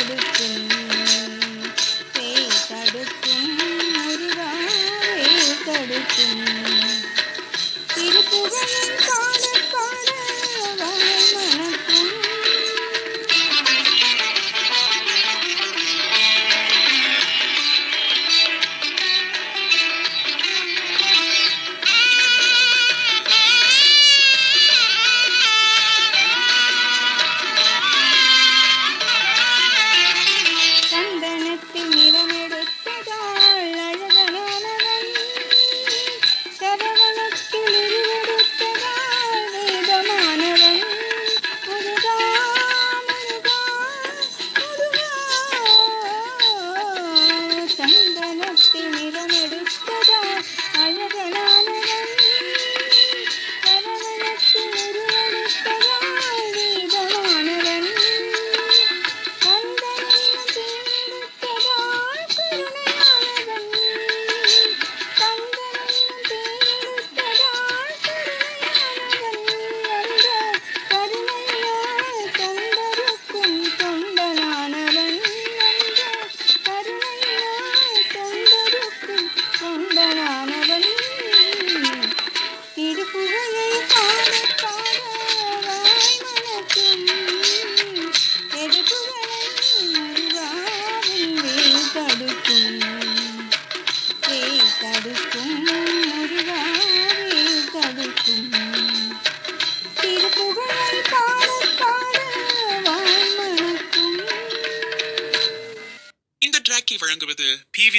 தடுக்கும் பேய் தடுக்கும் முருகா வேல் தடுக்கும் திருப்புகழில் பாட பாட வாய் மணக்கும் சந்தனத்தில் நிறமெடுத்ததால் அழகனானவன் சரவணத்தில் உருவெடுத்ததால் வேதமானவன் முருகா முருகா முருகா சந்தனத்தில் நிறமெடுத்ததால் அழகனானவன் சரவணத்தில் உருவெடுத்ததால் வேதமானவன் திருப்புகழை பாட பாட வாய் மணக்கும் எடுப்புகளை முருகாவின் வேல் தடுக்கும் வேல் தடுக்கும் முருகா வேல் தடுக்கும் திருப்புகழை பாட பாட வாய் மணக்கும். இந்த டிராக்கை வழங்குவது PV